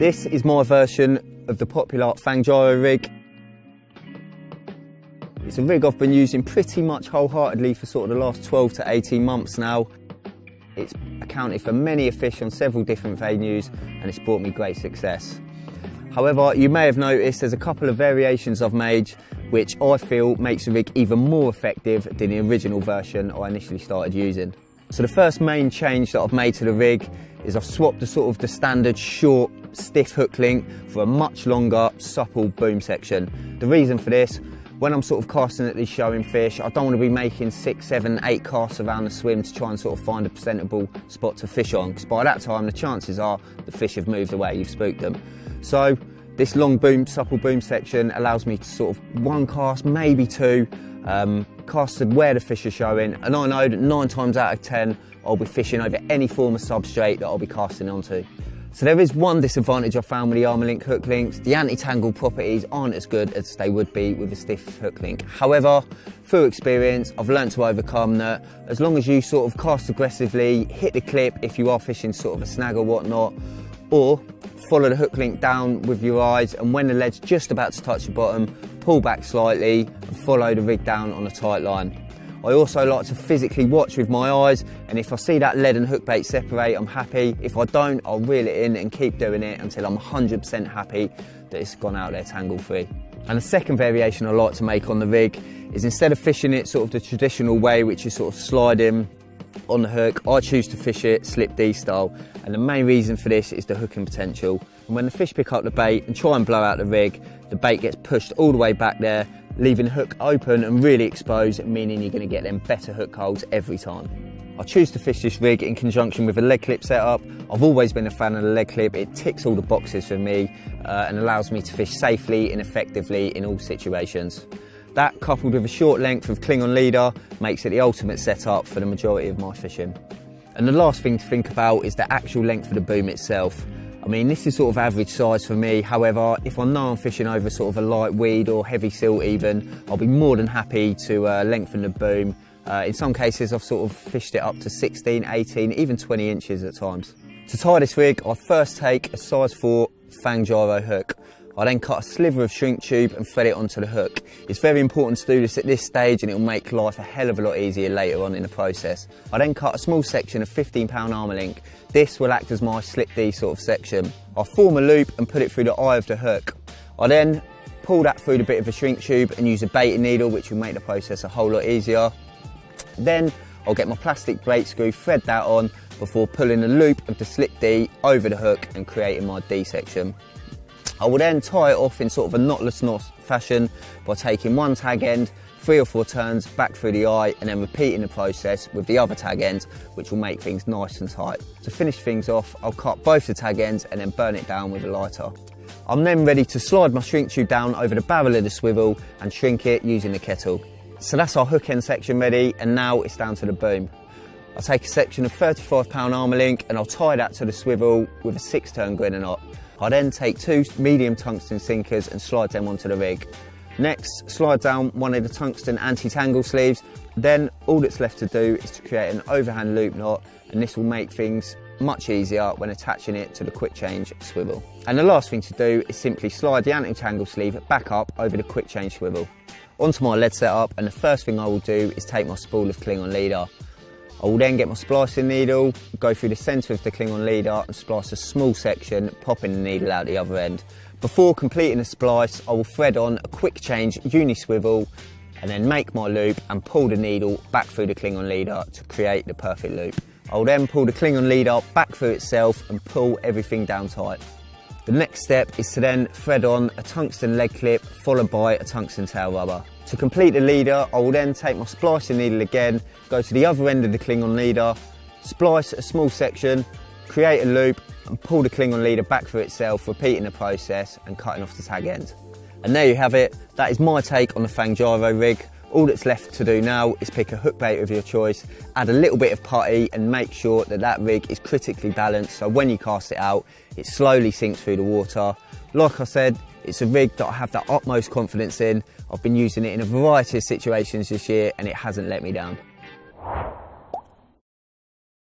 This is my version of the popular FANG GYRO rig. It's a rig I've been using pretty much wholeheartedly for sort of the last 12 to 18 months now. It's accounted for many a fish on several different venues and it's brought me great success. However, you may have noticed there's a couple of variations I've made which I feel makes the rig even more effective than the original version I initially started using. So the first main change that I've made to the rig is I've swapped the standard short, stiff hook link for a much longer, supple boom section. The reason for this, when I'm sort of casting at these showing fish, I don't want to be making 6, 7, 8 casts around the swim to try and sort of find a presentable spot to fish on, because by that time the chances are the fish have moved away, you've spooked them. So this long boom, supple boom section allows me to sort of one cast, maybe two, cast to where the fish are showing, and I know that 9 times out of 10 I'll be fishing over any form of substrate that I'll be casting onto. So there is one disadvantage I've found with the Armour Link hook links. The anti-tangle properties aren't as good as they would be with a stiff hook link. However, through experience, I've learned to overcome that. As long as you sort of cast aggressively, hit the clip if you are fishing sort of a snag or whatnot, or follow the hook link down with your eyes, and when the lead's just about to touch the bottom, pull back slightly and follow the rig down on a tight line. I also like to physically watch with my eyes, and if I see that lead and hook bait separate, I'm happy. If I don't, I'll reel it in and keep doing it until I'm 100% happy that it's gone out there tangle free. And the second variation I like to make on the rig is, instead of fishing it sort of the traditional way, which is sort of sliding on the hook, I choose to fish it slip D style, and the main reason for this is the hooking potential. And when the fish pick up the bait and try and blow out the rig, the bait gets pushed all the way back there, leaving the hook open and really exposed, meaning you're going to get them better hook holds every time. I choose to fish this rig in conjunction with a leg clip setup. I've always been a fan of the leg clip. It ticks all the boxes for me and allows me to fish safely and effectively in all situations. That, coupled with a short length of cling-on leader, makes it the ultimate setup for the majority of my fishing. And the last thing to think about is the actual length of the boom itself. I mean, this is sort of average size for me. However, if I know I'm fishing over sort of a light weed or heavy silt even, I'll be more than happy to lengthen the boom. In some cases, I've sort of fished it up to 16, 18, even 20 inches at times. To tie this rig, I first take a size 4 FANG GYRO hook. I then cut a sliver of shrink tube and thread it onto the hook. It's very important to do this at this stage, and it will make life a hell of a lot easier later on in the process. I then cut a small section of 15-pound Armour Link. This will act as my slip D sort of section. I form a loop and put it through the eye of the hook. I then pull that through the bit of a shrink tube and use a baiting needle, which will make the process a whole lot easier. Then I'll get my plastic brake screw, thread that on before pulling the loop of the slip D over the hook and creating my D section. I will then tie it off in sort of a knotless knot fashion by taking one tag end, 3 or 4 turns back through the eye, and then repeating the process with the other tag end, which will make things nice and tight. To finish things off, I'll cut both the tag ends and then burn it down with a lighter. I'm then ready to slide my shrink tube down over the barrel of the swivel and shrink it using the kettle. So that's our hook end section ready, and now it's down to the boom. I'll take a section of 35-pound Armour Link and I'll tie that to the swivel with a 6-turn grenade knot. I then take 2 medium tungsten sinkers and slide them onto the rig. Next, slide down one of the tungsten anti-tangle sleeves. Then all that's left to do is to create an overhand loop knot, and this will make things much easier when attaching it to the quick change swivel. And the last thing to do is simply slide the anti-tangle sleeve back up over the quick change swivel. Onto my lead setup, and the first thing I will do is take my spool of cling-on leader. I will then get my splicing needle, go through the centre of the cling-on leader and splice a small section, popping the needle out the other end. Before completing the splice, I will thread on a quick change uni swivel and then make my loop and pull the needle back through the cling-on leader to create the perfect loop. I will then pull the cling-on leader back through itself and pull everything down tight. The next step is to then thread on a tungsten leg clip followed by a tungsten tail rubber. To complete the leader, I will then take my splicing needle again, go to the other end of the cling-on leader, splice a small section, create a loop and pull the cling-on leader back through itself, repeating the process and cutting off the tag end. And there you have it. That is my take on the FANG GYRO rig. All that's left to do now is pick a hook bait of your choice, add a little bit of putty and make sure that that rig is critically balanced, so when you cast it out, it slowly sinks through the water. Like I said, it's a rig that I have the utmost confidence in. I've been using it in a variety of situations this year and it hasn't let me down.